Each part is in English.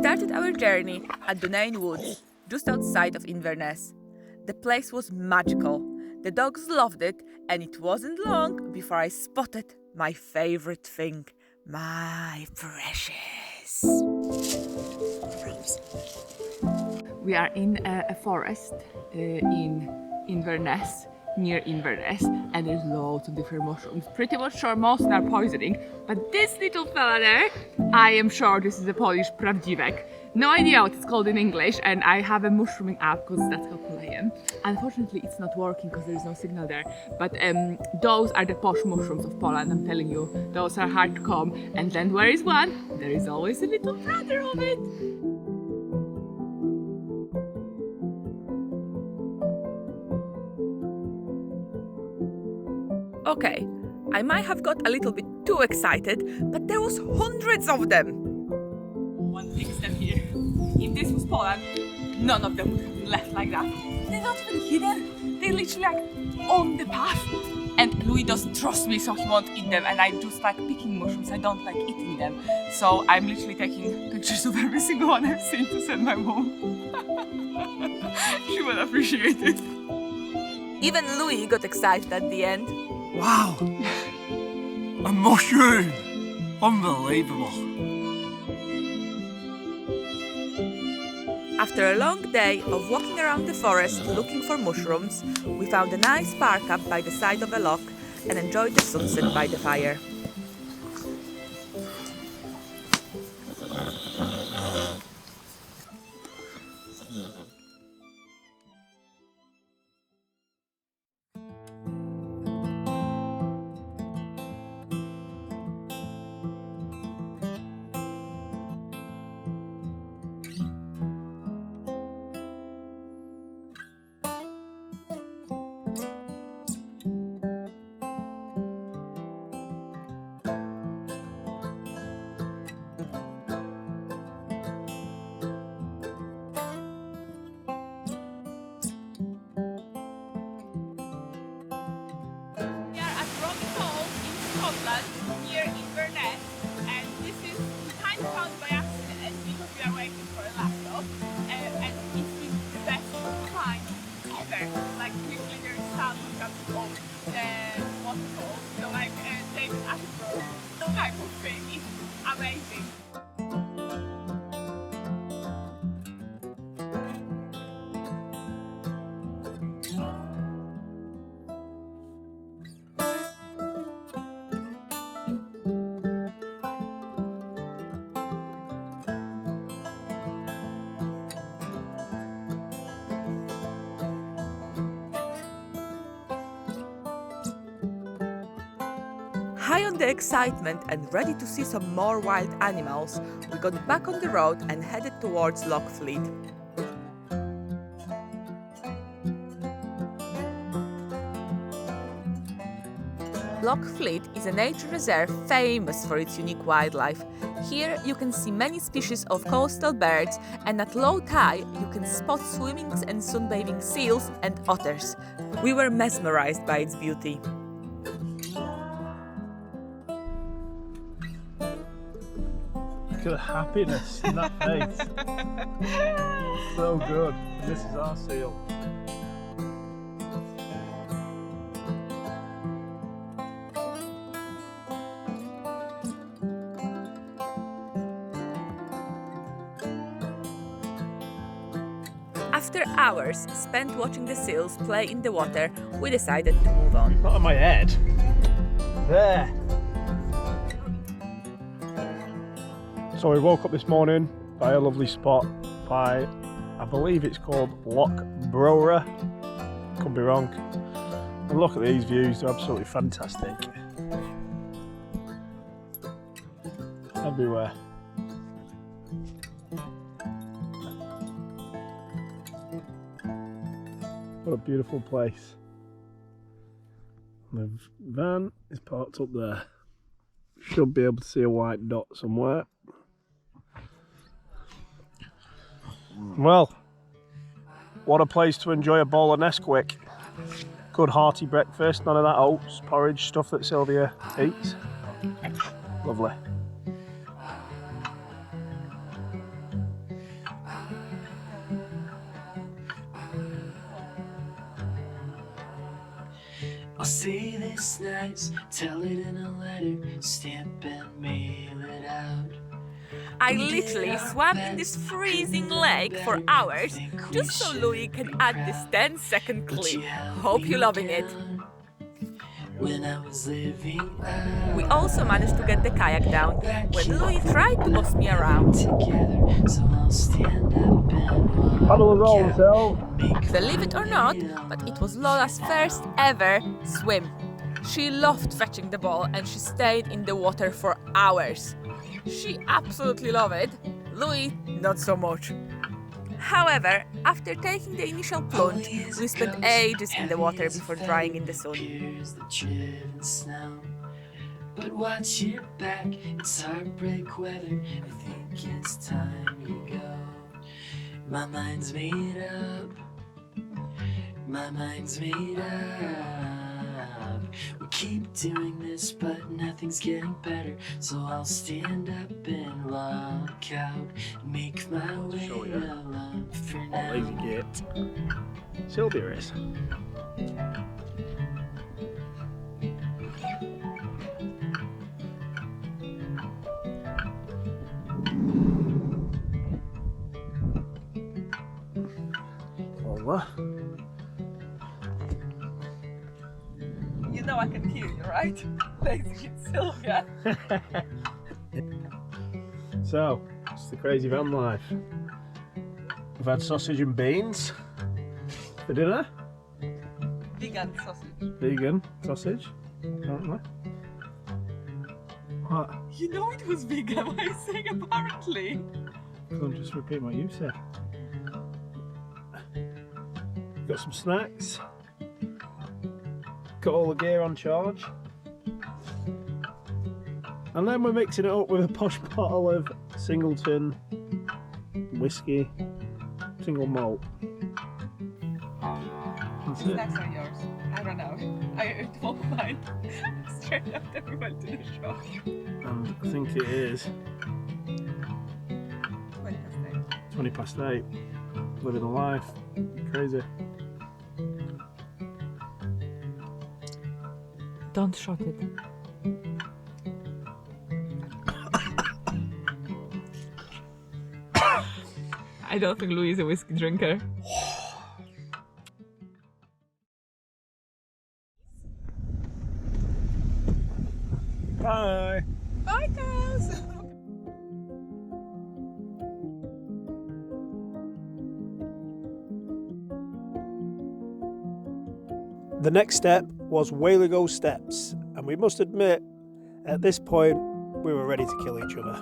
started our journey at Dunain Woods, just outside of Inverness. The place was magical. The dogs loved it, and it wasn't long before I spotted my favourite thing, my precious. We are in a forest in Inverness, near Inverness, and there's loads of different mushrooms. Pretty much sure most are poisoning, but this little fella there, I am sure this is a Polish prawdziwek. No idea what it's called in English, and I have a mushrooming app because that's how cool I am. Unfortunately, it's not working because there is no signal there, but those are the posh mushrooms of Poland, I'm telling you. Those are hard to come, and then where is one? There is always a little brother of it. Okay, I might have got a little bit too excited, but there was hundreds of them. One big step here. If this was Poland, none of them would have been left like that. They're not even hidden. They're literally like on the path. And Louis doesn't trust me, so he won't eat them. And I just like picking mushrooms. I don't like eating them. So I'm literally taking pictures of every single one I've seen to send my mom. She will appreciate it. Even Louis got excited at the end. Wow! A mushroom! Unbelievable! After a long day of walking around the forest looking for mushrooms, we found a nice park up by the side of a loch and enjoyed the sunset by the fire. Here in Inverness, and this is kind of found by accident because we are waiting for a laptop, and it's been the best time ever. Like literally there's salmon coming off the waterfall, so like David Attenborough type of thing. It's amazing. High on the excitement and ready to see some more wild animals, we got back on the road and headed towards Loch Fleet. Loch Fleet is a nature reserve famous for its unique wildlife. Here you can see many species of coastal birds, and at low tide you can spot swimming and sunbathing seals and otters. We were mesmerized by its beauty. Look at the happiness in that face. So good. This is our seal. After hours spent watching the seals play in the water, we decided to move on. Not on my head. There. So we woke up this morning by a lovely spot by, I believe it's called Loch Brora. Could be wrong. And look at these views, they're absolutely fantastic. Everywhere. What a beautiful place. The van is parked up there. Should be able to see a white dot somewhere. Well, what a place to enjoy a bowl of Nesquik. Good hearty breakfast, none of that oats, porridge stuff that Sylvia eats. Lovely. I'll say this nice, tell it in a letter, stamp and mail it out. I literally swam in this freezing lake for hours just so Louis can add this 10-second clip. Hope you're loving it. When I was living We also managed to get the kayak down when Louis tried to boss me around. together, so I'll stand up and Paddle and roll, so. Believe it or not, but it was Lola's first ever swim. She loved fetching the ball and she stayed in the water for hours. She absolutely loved it. Louis, not so much. However, after taking the initial plunge, we spent ages in the water before drying in the sun. Here's the driven snow. But watch your back, it's heartbreak weather. I think it's time you go. My mind's made up. My mind's made up. We keep doing this, but nothing's getting better. So I'll stand up and walk out and make my way Show you. alone for now. Lazy gate. Sylvia race. Lola. You know I can hear you, right? Lazy Sylvia. So, it's the crazy van life. We've had sausage and beans for dinner. Vegan sausage. Vegan sausage, apparently. What? You know it was vegan, why are you saying apparently? Because I'm just repeating what you said. Got some snacks. Got all the gear on charge. And then we're mixing it up with a posh bottle of Singleton whiskey, single malt. That's it. Snacks are yours. I don't know. I don't mind. Straight after we went to the shop. And I think it is 20 past 8. Living a life. Crazy. Don't shot it. I don't think Louis is a whiskey drinker. Bye. Bye, cows! The next step was Whaligoe Steps, and we must admit, at this point, we were ready to kill each other.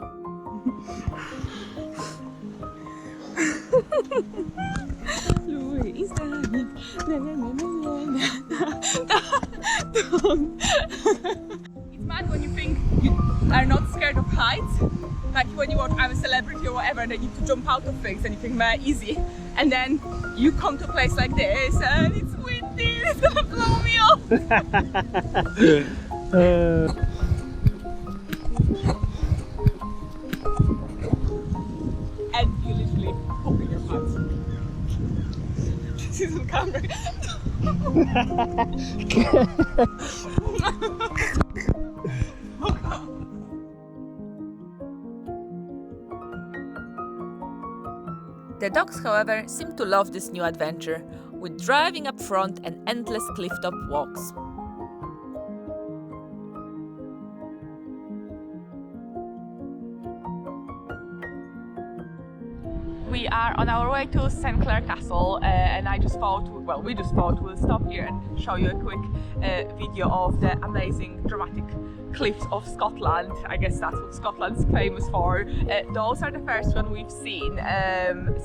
Louis is dying. It's mad when you think you are not scared of heights. Like when you watch I'm a Celebrity or whatever and then you need to jump out of things and you think, man, easy. And then you come to a place like this and it's windy, it's gonna blow me off. And you literally poke in your pants. This is on camera. The dogs, however, seem to love this new adventure, with driving up front and endless cliff-top walks. We are on our way to Sinclair Castle and I just thought, well, we just thought we'll stop here and show you a quick video of the amazing dramatic cliffs of Scotland. I guess that's what Scotland's famous for. Those are the first one we've seen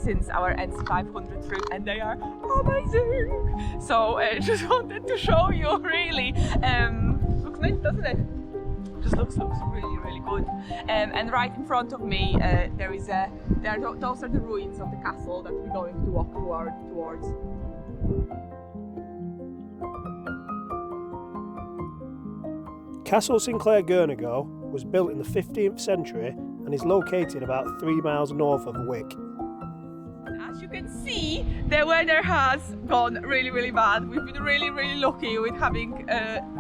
since our NC500 trip and they are amazing! So just wanted to show you really. Looks nice, doesn't it? Just looks really, really good. And right in front of me those are the ruins of the castle that we're going to walk towards. Castle Sinclair Girnigoe was built in the 15th century and is located about 3 miles north of Wick. As As you can see, the weather has gone really bad. We've been really lucky with having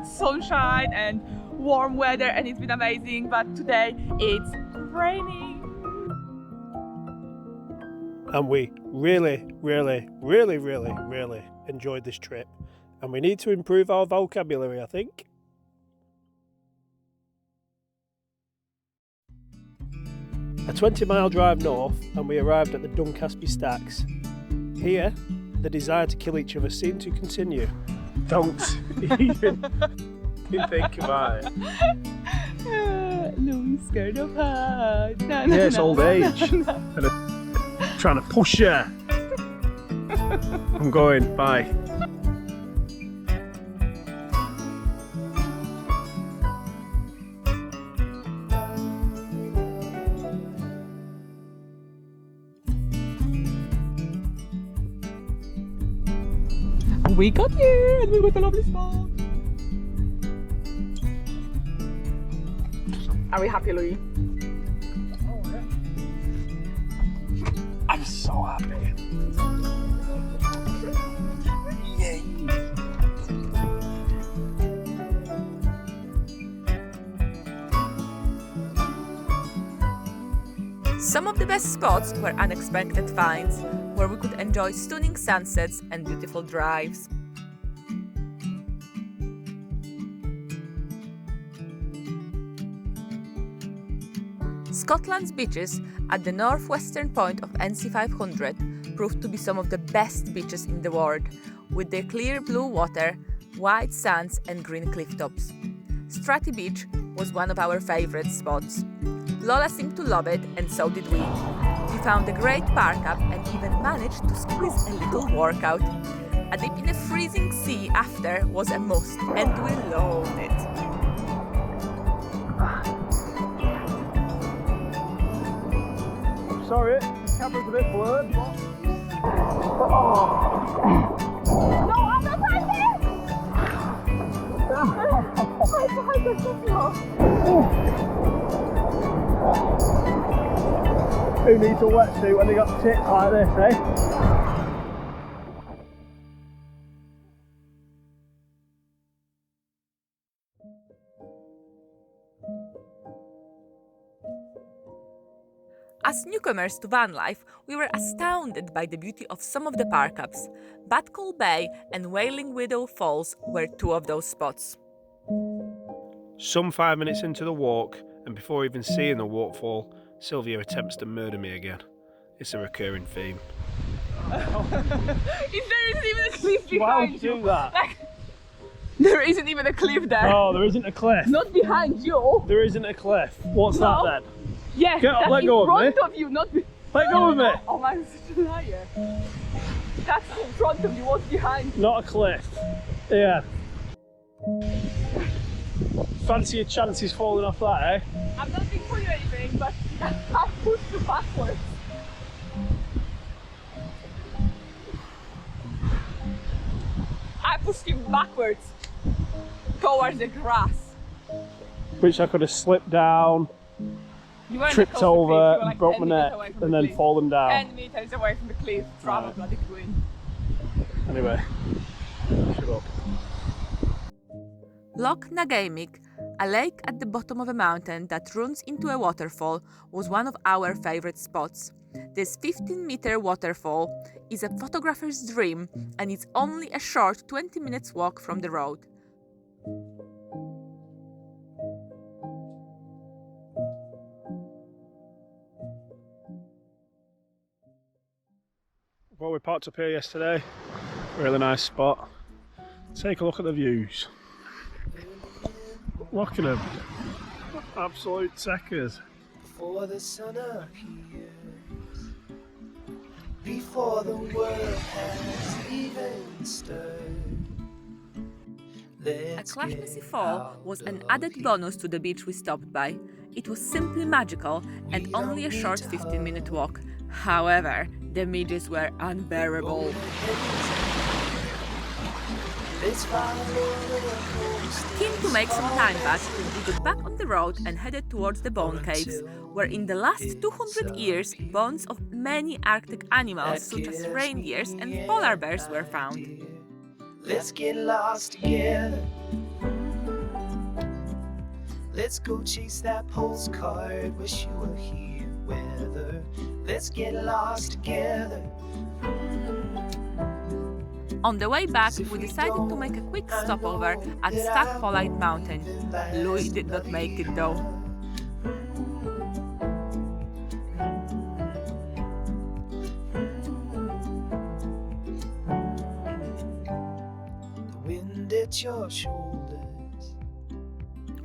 sunshine and warm weather, and it's been amazing, but today it's raining. And we really enjoyed this trip, and we need to improve our vocabulary, I think. A 20-mile drive north and we arrived at the Duncasby Stacs. Here, the desire to kill each other seemed to continue. Don't even think about it. Lou's scared of heights. Yeah, it's old age. Trying to push you. I'm going, bye. We got here and we got a lovely spot. Are we happy, Louis? Oh, yeah. I'm so happy. Yay. Some of the best spots were unexpected finds, where we could enjoy stunning sunsets and beautiful drives. Scotland's beaches at the northwestern point of NC500 proved to be some of the best beaches in the world, with their clear blue water, white sands and green cliff tops. Strathy Beach was one of our favourite spots. Lola seemed to love it, and so did we. We found a great park up and even managed to squeeze a little workout. A dip in a freezing sea after was a must, and we loved it. Sorry, the camera's a bit blurred. No, I'm not fighting! Who needs a wetsuit when they got tits like this, eh? As newcomers to van life, we were astounded by the beauty of some of the park ups. Badcall Bay and Wailing Falls were two of those spots. Some 5 minutes into the walk, and before even seeing the waterfall, Sylvia attempts to murder me again. It's a recurring theme. If there isn't even a cliff Why would behind you you. do that? Like, there isn't even a cliff there. Oh, there isn't a cliff. Not behind you. There isn't a cliff. What's No. that then? Yes, Get up, that's let in go of front me. of you, not behind. Let go of me. Oh man, I'm such a liar. That's in front of you, what's behind? Not a cliff. Yeah. Fancy your chances falling off that, eh? I'm not being for you anything, but I pushed you backwards. I pushed you backwards towards the grass. Which I could have slipped down, You weren't tripped close to the cliff, you over, were like broke 10 my meters neck, away from and the then cliff. fallen down. 10 meters away from the cliff, travel Right. bloody queen. Anyway, shut up. Loch Nagamig, a lake at the bottom of a mountain that runs into a waterfall, was one of our favourite spots. This 15-metre waterfall is a photographer's dream, and it's only a short 20 minutes walk from the road. Well, we parked up here yesterday. Really nice spot. Take a look at the views. Look at them. Absolute techers. Before the sun appears, before the world has even stirred. A Clashnessie fall was an added bonus to the beach we stopped by. It was simply magical and only a short 15-minute walk. However, the midges were unbearable. Let's follow the coast. Keen to make some time back, we got back on the road and headed towards the bone caves, where in the last 200 years bones of many Arctic animals such as reindeers and polar bears were found. Let's get lost together. Let's go chase that postcard. Wish you were here, weather. Let's get lost together. On the way back, we decided to make a quick stopover at Stac Polaidh mountain. Louis did not make it though. The wind at your shoulders.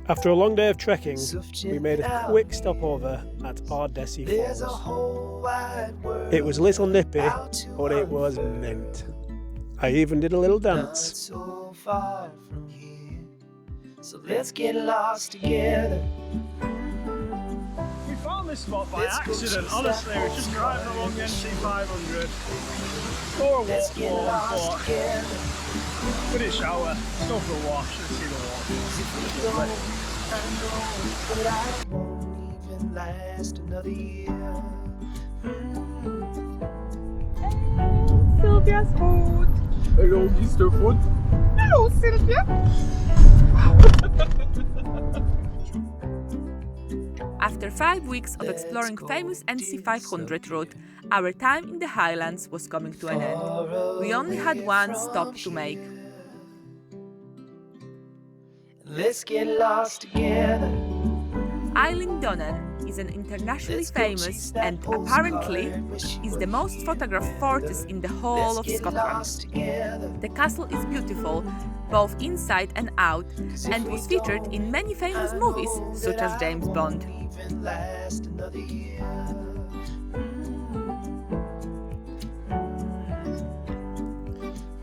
After a long day of trekking, we made a quick stopover at Ardessie There's a Falls. whole wide world. It was a little nippy, but it was mint. I even did a little Not dance. so far from here. So let's get lost together. We found this spot by Let's go accident, chase honestly. that We're just driving along the NC500. Saw a Let's waterfall get and lost thought, together. we didn't shower, let's go for a wash and see the water. I know, but I won't even last another year. Sylvia's food. Hello, Mr. Food. Hello, Sylvia. After 5 weeks of exploring famous NC500 route, our time in the Highlands was coming to an end. We only had one stop to make. Let's get lost together. Eilean Dunain is an internationally famous and apparently is the most photographed fortress in the whole of Scotland. The castle is beautiful, both inside and out, and was featured in many famous movies, such as James Bond.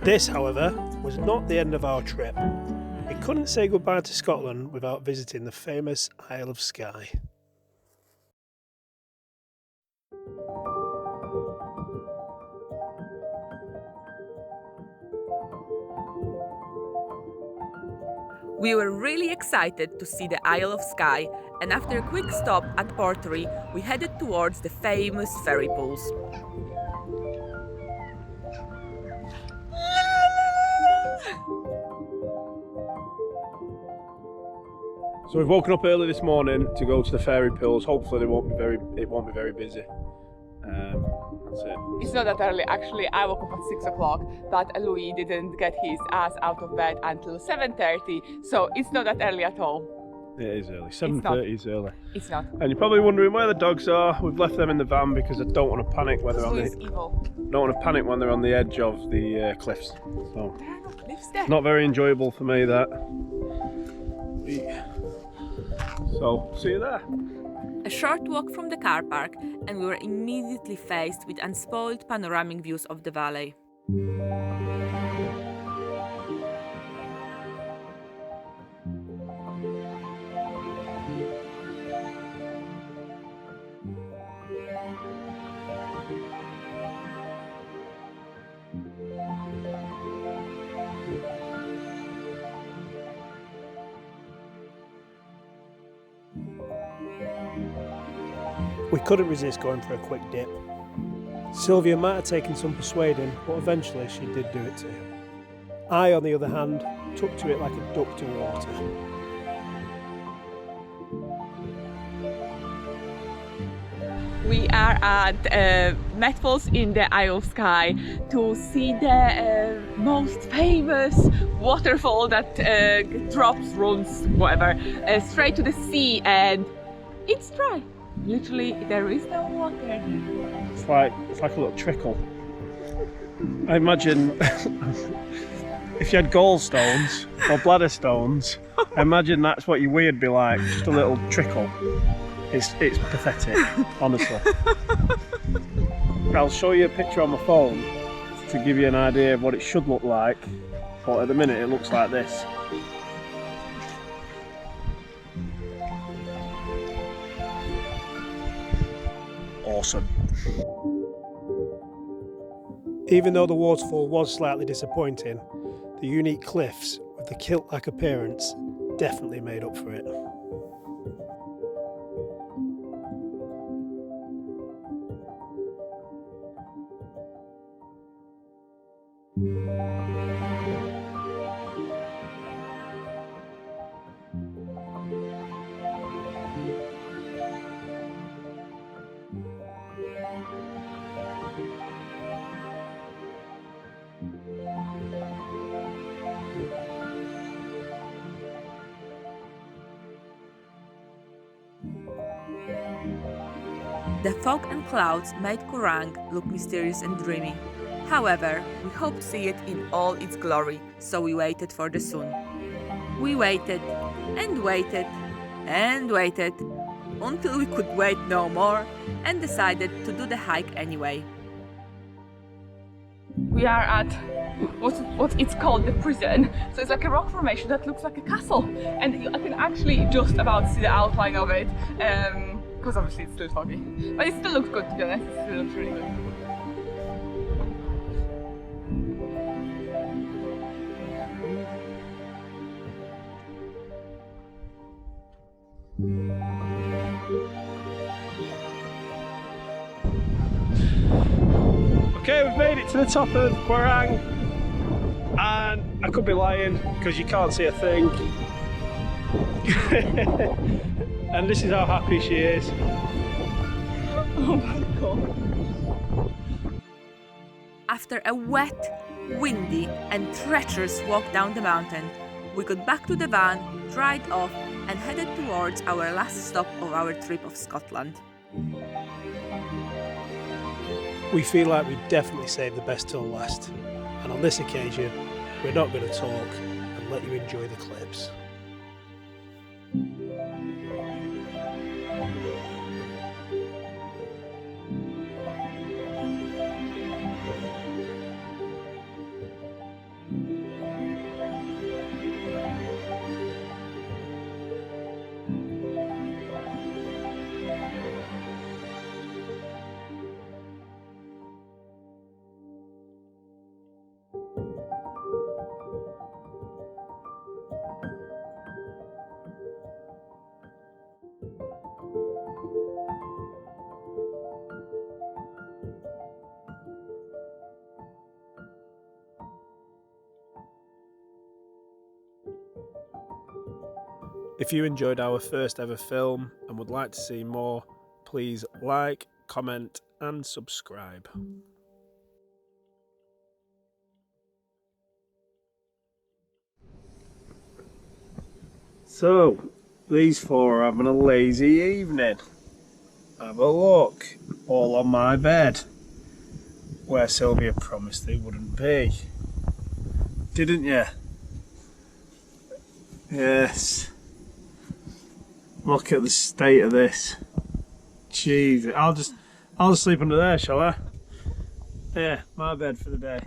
This, however, was not the end of our trip. We couldn't say goodbye to Scotland without visiting the famous Isle of Skye. We were really excited to see the Isle of Skye, and after a quick stop at Portery, we headed towards the famous ferry pools. So we've woken up early this morning to go to the fairy pools. Hopefully it won't be very busy. That's it. It's not that early, actually. I woke up at 6 o'clock, but Louis didn't get his ass out of bed until 7:30, so it's not that early at all. It is early. 7:30 is early. It's not. And you're probably wondering where the dogs are. We've left them in the van because I don't want to panic when they're on Louis is the evil. don't want to panic when they're on the edge of the cliffs. So There are no cliffs there. not very enjoyable for me that. So see you there. A short walk from the car park, and we were immediately faced with unspoiled panoramic views of the valley. We couldn't resist going for a quick dip. Sylvia might have taken some persuading, but eventually she did do it too. I, on the other hand, took to it like a duck to water. We are at Met Falls in the Isle of Skye to see the most famous waterfall that runs straight to the sea, and it's dry. Literally, there is no water. It's like a little trickle. I imagine if you had gallstones or bladder stones, I imagine that's what your wee would be like, just a little trickle. It's pathetic, honestly. I'll show you a picture on my phone to give you an idea of what it should look like, but at the minute it looks like this. Awesome. Even though the waterfall was slightly disappointing, The unique cliffs with the kilt-like appearance definitely made up for it. The fog and clouds made Quiraing look mysterious and dreamy. However, we hoped to see it in all its glory, so we waited for the sun. We waited and waited and waited until we could wait no more and decided to do the hike anyway. We are at what it's called the prison. So it's like a rock formation that looks like a castle, and I can actually just about see the outline of it, because obviously it's still foggy, but it still looks good, to be honest. It still looks really good. Okay, we've made it to the top of Quiraing, and I could be lying because you can't see a thing. And this is how happy she is. Oh my god. After a wet, windy and treacherous walk down the mountain, we got back to the van, dried off and headed towards our last stop of our trip of Scotland. We feel like we definitely saved the best till last, and on this occasion we're not going to talk and let you enjoy the clips. If you enjoyed our first ever film and would like to see more, please like, comment and subscribe. So, these four are having a lazy evening. Have a look, all on my bed, where Sylvia promised they wouldn't be. Didn't you? Yes. Look at the state of this. Jeez, I'll just sleep under there, shall I? Yeah, my bed for the day.